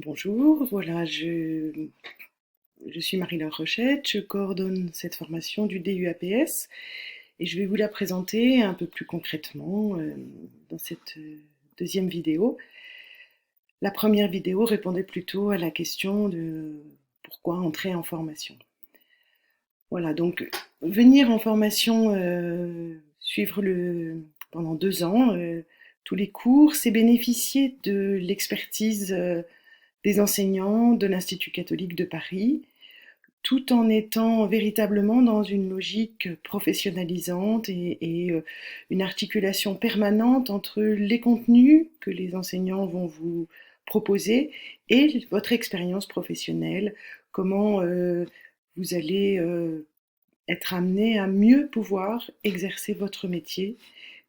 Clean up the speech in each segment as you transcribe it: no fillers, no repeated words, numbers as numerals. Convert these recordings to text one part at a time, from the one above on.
Bonjour, voilà, je suis Marie-Laure Rochette, je coordonne cette formation du DUAPS et je vais vous la présenter un peu plus concrètement dans cette deuxième vidéo. La première vidéo répondait plutôt à la question de pourquoi entrer en formation. Voilà, donc venir en formation, suivre pendant 2 ans tous les cours, c'est bénéficier de l'expertise des enseignants de l'Institut catholique de Paris, tout en étant véritablement dans une logique professionnalisante et une articulation permanente entre les contenus que les enseignants vont vous proposer et votre expérience professionnelle, comment vous allez être amené à mieux pouvoir exercer votre métier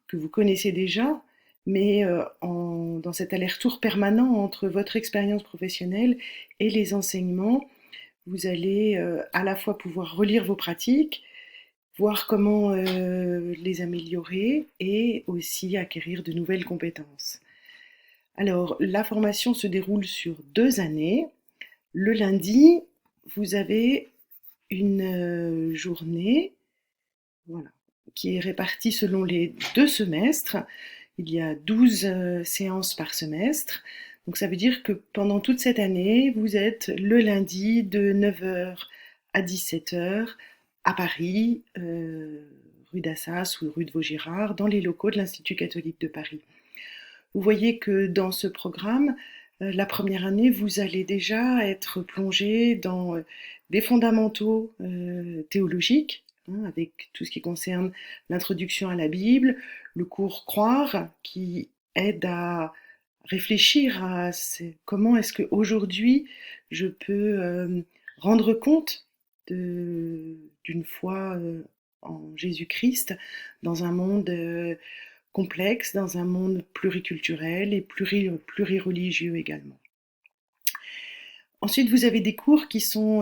que vous connaissez déjà, mais dans cet aller-retour permanent entre votre expérience professionnelle et les enseignements, vous allez à la fois pouvoir relire vos pratiques, voir comment les améliorer et aussi acquérir de nouvelles compétences. Alors, la formation se déroule sur 2 années. Le lundi, vous avez une journée, voilà, qui est répartie selon les 2 semestres. Il y a 12 séances par semestre. Donc ça veut dire que pendant toute cette année, vous êtes le lundi de 9 h à 17 h à Paris, rue d'Assas ou rue de Vaugirard, dans les locaux de l'Institut catholique de Paris. Vous voyez que dans ce programme, la première année, vous allez déjà être plongé dans des fondamentaux théologiques, hein, avec tout ce qui concerne l'introduction à la Bible, le cours Croire, qui aide à réfléchir à comment est-ce qu'aujourd'hui je peux rendre compte d'une foi en Jésus-Christ dans un monde complexe, dans un monde pluriculturel et plurireligieux également. Ensuite, vous avez des cours qui sont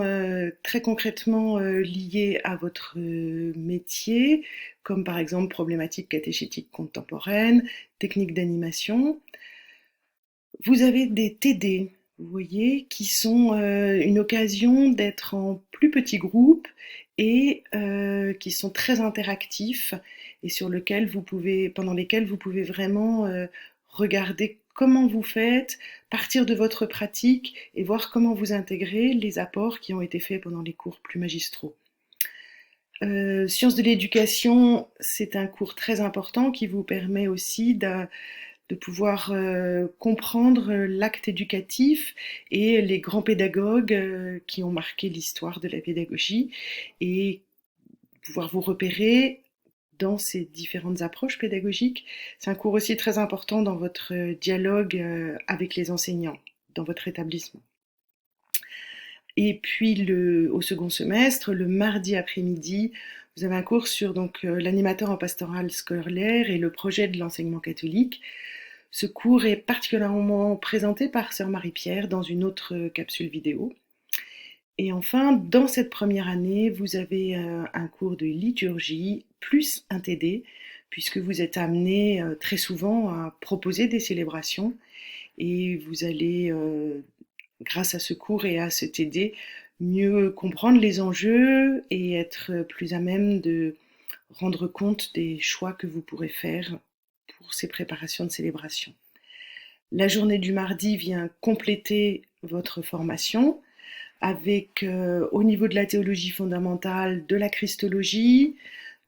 très concrètement liés à votre métier, comme par exemple problématiques catéchétiques contemporaines, techniques d'animation. Vous avez des TD, vous voyez, qui sont une occasion d'être en plus petits groupes et qui sont très interactifs et pendant lesquels vous pouvez vraiment regarder comment vous faites, partir de votre pratique et voir comment vous intégrez les apports qui ont été faits pendant les cours plus magistraux. Sciences de l'éducation, c'est un cours très important qui vous permet aussi de pouvoir comprendre l'acte éducatif et les grands pédagogues qui ont marqué l'histoire de la pédagogie et pouvoir vous repérer dans ces différentes approches pédagogiques. C'est un cours aussi très important dans votre dialogue avec les enseignants, dans votre établissement. Et puis au second semestre, le mardi après-midi, vous avez un cours sur l'animateur en pastoral scolaire et le projet de l'enseignement catholique. Ce cours est particulièrement présenté par sœur Marie-Pierre dans une autre capsule vidéo. Et enfin, dans cette première année, vous avez un cours de liturgie plus un TD, puisque vous êtes amené très souvent à proposer des célébrations et vous allez, grâce à ce cours et à ce TD, mieux comprendre les enjeux et être plus à même de rendre compte des choix que vous pourrez faire pour ces préparations de célébration. La journée du mardi vient compléter votre formation avec, au niveau de la théologie fondamentale, de la christologie,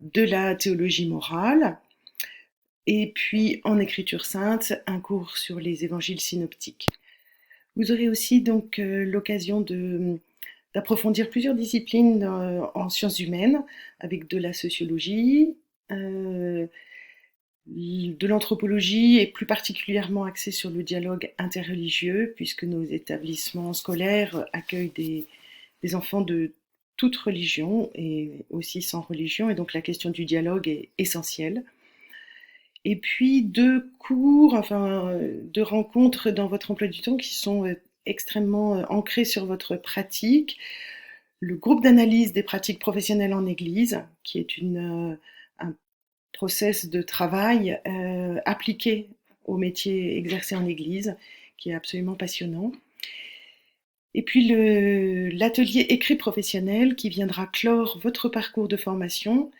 de la théologie morale, et puis en écriture sainte, un cours sur les évangiles synoptiques. Vous aurez aussi donc l'occasion d'approfondir plusieurs disciplines en sciences humaines, avec de la sociologie, de l'anthropologie et plus particulièrement axée sur le dialogue interreligieux, puisque nos établissements scolaires accueillent des enfants de toute religion et aussi sans religion, et donc la question du dialogue est essentielle. Et puis 2 cours, enfin 2 rencontres dans votre emploi du temps qui sont extrêmement ancrées sur votre pratique. Le groupe d'analyse des pratiques professionnelles en Église, qui est un process de travail appliqué au métier exercé en Église, qui est absolument passionnant. Et puis l'atelier écrit professionnel qui viendra clore votre parcours de formation,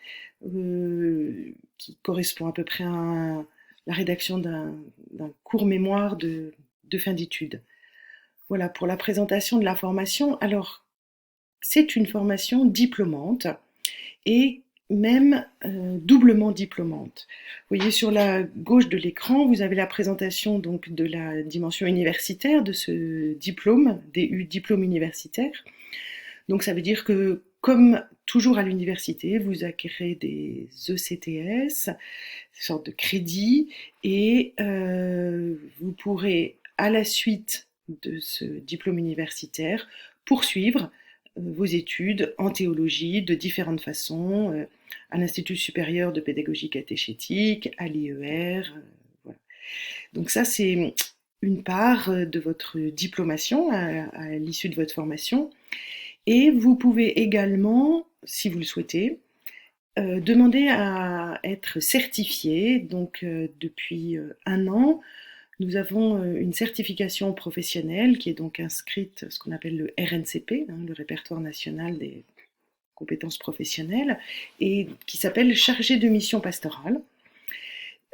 qui correspond à peu près à la rédaction d'un court mémoire de fin d'études. Voilà pour la présentation de la formation. Alors, c'est une formation diplômante et même doublement diplômante. Vous voyez sur la gauche de l'écran, vous avez la présentation donc de la dimension universitaire de ce diplôme, DU, diplôme universitaire. Donc ça veut dire que comme toujours à l'université, vous acquérez des ECTS, des sortes de crédits, et vous pourrez, à la suite de ce diplôme universitaire, poursuivre vos études en théologie de différentes façons, à l'Institut supérieur de pédagogie catéchétique, à l'IER. Voilà. Donc ça, c'est une part de votre diplomation à l'issue de votre formation. Et vous pouvez également, si vous le souhaitez, demander à être certifié. Donc depuis un an, nous avons une certification professionnelle qui est donc inscrite, ce qu'on appelle le RNCP, hein, le répertoire national des compétences professionnelles, et qui s'appelle chargé de mission pastorale.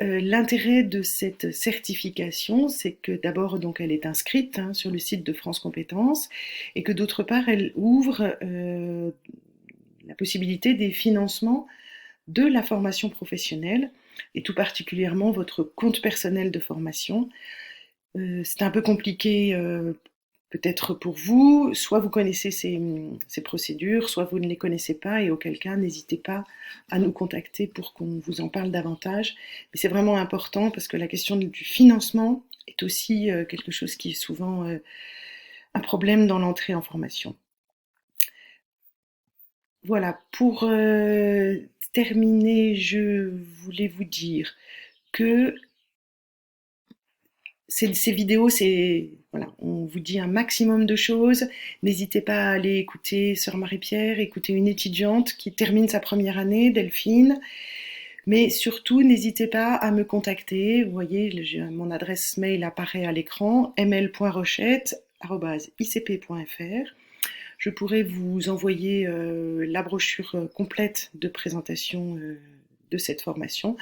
L'intérêt de cette certification, c'est que d'abord, donc, elle est inscrite hein, sur le site de France Compétences, et que d'autre part, elle ouvre la possibilité des financements de la formation professionnelle, et tout particulièrement votre compte personnel de formation. C'est un peu compliqué peut-être pour vous, soit vous connaissez ces procédures, soit vous ne les connaissez pas, et auquel cas, n'hésitez pas à nous contacter pour qu'on vous en parle davantage. Mais c'est vraiment important parce que la question du financement est aussi quelque chose qui est souvent un problème dans l'entrée en formation. Voilà, pour terminer, je voulais vous dire que ces vidéos, voilà, on vous dit un maximum de choses. N'hésitez pas à aller écouter Sœur Marie-Pierre, écouter une étudiante qui termine sa première année, Delphine. Mais surtout, n'hésitez pas à me contacter. Vous voyez, mon adresse mail apparaît à l'écran, ml.rochette@icp.fr. Je pourrais vous envoyer la brochure complète de présentation de cette formation,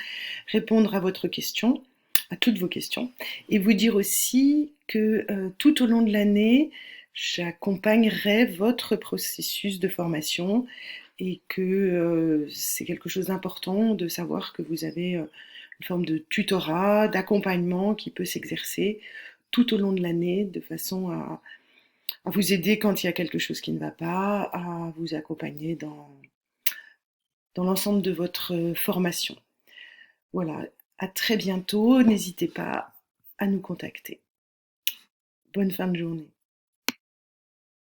répondre à votre question, à toutes vos questions, et vous dire aussi que tout au long de l'année, j'accompagnerai votre processus de formation et que c'est quelque chose d'important de savoir que vous avez une forme de tutorat, d'accompagnement qui peut s'exercer tout au long de l'année de façon à vous aider quand il y a quelque chose qui ne va pas, à vous accompagner dans l'ensemble de votre formation. Voilà, à très bientôt, n'hésitez pas à nous contacter. Bonne fin de journée.